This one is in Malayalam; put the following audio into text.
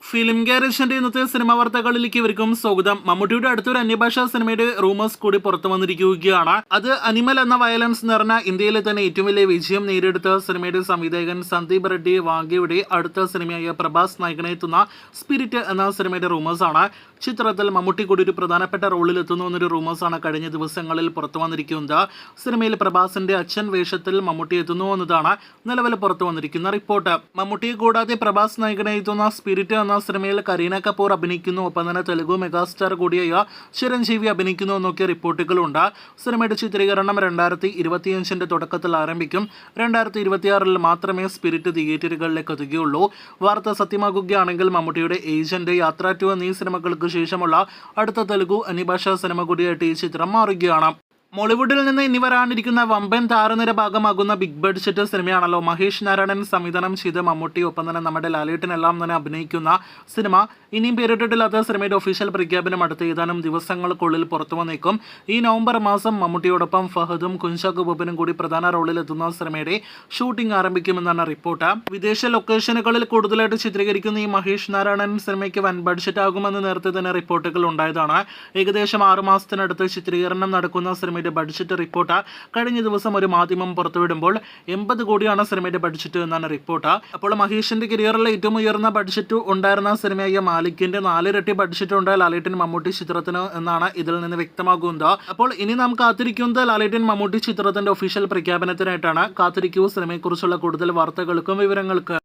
ഫിലിം ഗാരേജിന്റെ ഇന്നത്തെ സിനിമാ വാർത്തകളിലേക്ക് ഇവർക്കും സ്വാഗതം. മമ്മൂട്ടിയുടെ അടുത്തൊരു അന്യഭാഷാ സിനിമയുടെ റൂമേഴ്സ് കൂടി പുറത്തു വന്നിരിക്കുകയാണ്. അത് അനിമൽ എന്ന വയലൻസ് നിറഞ്ഞ ഇന്ത്യയിലെ തന്നെ ഏറ്റവും വലിയ വിജയം നേടിയെടുത്ത സിനിമയുടെ സംവിധായകൻ സന്ദീപ് റെഡ്ഡി വാഗയുടെ അടുത്ത സിനിമയായ പ്രഭാസ് നായകനെത്തുന്ന സ്പിരിറ്റ് എന്ന സിനിമയുടെ റൂമേഴ്സ് ആണ്. ചിത്രത്തിൽ മമ്മൂട്ടി കൂടി ഒരു പ്രധാനപ്പെട്ട റോളിൽ എത്തുന്നു എന്നൊരു റൂമേഴ്സ് ആണ് കഴിഞ്ഞ ദിവസങ്ങളിൽ പുറത്തു വന്നിരിക്കുന്നത്. സിനിമയിൽ പ്രഭാസിന്റെ അച്ഛൻ വേഷത്തിൽ മമ്മൂട്ടി എത്തുന്നു എന്നതാണ് നിലവിൽ പുറത്തു വന്നിരിക്കുന്ന റിപ്പോർട്ട്. മമ്മൂട്ടിയെ കൂടാതെ പ്രഭാസ് നായകനെത്തുന്ന സ്പിരിറ്റ് എന്ന സിനിമയിൽ കരീന കപൂർ അഭിനയിക്കുന്നു. ഒപ്പം തന്നെ തെലുഗു മെഗാസ്റ്റാർ കൂടിയായ ചിരഞ്ജീവി അഭിനയിക്കുന്നു എന്നൊക്കെ റിപ്പോർട്ടുകളുണ്ട്. സിനിമയുടെ ചിത്രീകരണം 2025 തുടക്കത്തിൽ ആരംഭിക്കും. 2026 മാത്രമേ സ്പിരിറ്റ് തിയേറ്ററുകളിലേക്ക് എത്തുകയുള്ളൂ. വാർത്ത സത്യമാകുകയാണെങ്കിൽ മമ്മൂട്ടിയുടെ ഏജന്റ്, യാത്ര 2 എന്നീ സിനിമകൾക്ക് ശേഷമുള്ള അടുത്ത തെലുഗു അന്യഭാഷാ സിനിമ കൂടിയായിട്ട് ഈ ചിത്രം മാറുകയാണ്. മോളിവുഡിൽ നിന്ന് ഇനി വരാനിരിക്കുന്ന വമ്പൻ താരനിര ഭാഗമാകുന്ന ബിഗ് ബഡ്ജറ്റ് സിനിമയാണല്ലോ മഹേഷ് നാരായണൻ സംവിധാനം ചെയ്ത് മമ്മൂട്ടി ഒപ്പം തന്നെ നമ്മുടെ ലാലേട്ടനെല്ലാം തന്നെ അഭിനയിക്കുന്ന സിനിമ. ഇനിയും പേരിട്ടിട്ടില്ലാത്ത സിനിമയുടെ ഒഫീഷ്യൽ പ്രഖ്യാപനം അടുത്ത ഏതാനും ദിവസങ്ങൾക്കുള്ളിൽ പുറത്തു വന്നേക്കും. ഈ നവംബർ മാസം മമ്മൂട്ടിയോടൊപ്പം ഫഹദും കുഞ്ചാക്കോ ബോബനും കൂടി പ്രധാന റോളിൽ എത്തുന്ന സിനിമയുടെ ഷൂട്ടിംഗ് ആരംഭിക്കുമെന്നാണ് റിപ്പോർട്ട്. വിദേശ ലൊക്കേഷനുകളിൽ കൂടുതലായിട്ട് ചിത്രീകരിക്കുന്ന ഈ മഹേഷ് നാരായണൻ സിനിമയ്ക്ക് വൻ ബഡ്ജറ്റ് ആകുമെന്ന് നേരത്തെ തന്നെ റിപ്പോർട്ടുകൾ ഉണ്ടായതാണ്. ഏകദേശം 6 മാസത്തിനടുത്ത് ചിത്രീകരണം നടക്കുന്ന സിനിമയുടെ ബഡ്ജറ്റ് റിപ്പോർട്ട് കഴിഞ്ഞ ദിവസം ഒരു മാധ്യമം പുറത്തുവിടുമ്പോൾ 80 കോടിയാണ് സിനിമയുടെ ബഡ്ജറ്റ് എന്നാണ് റിപ്പോർട്ട്. അപ്പോൾ മഹേഷിന്റെ കരിയറിലെ ഏറ്റവും ഉയർന്ന ബഡ്ജറ്റ് ഉണ്ടായിരുന്ന സിനിമയായ മാലിക്കിന്റെ 4 ഇരട്ടി ബഡ്ജറ്റ് ഉണ്ട് ലാലേട്ടൻ മമ്മൂട്ടി ചിത്രത്തിന് എന്നാണ് ഇതിൽ നിന്ന് വ്യക്തമാകുന്നത്. അപ്പോൾ ഇനി നാം കാത്തിരിക്കുന്നത് ലാലേട്ടൻ മമ്മൂട്ടി ചിത്രത്തിന്റെ ഒഫീഷ്യൽ പ്രഖ്യാപനത്തിനായിട്ടാണ്. കാത്തിരിക്കൂ സിനിമയെക്കുറിച്ചുള്ള കൂടുതൽ വാർത്തകൾക്കും വിവരങ്ങൾക്ക്.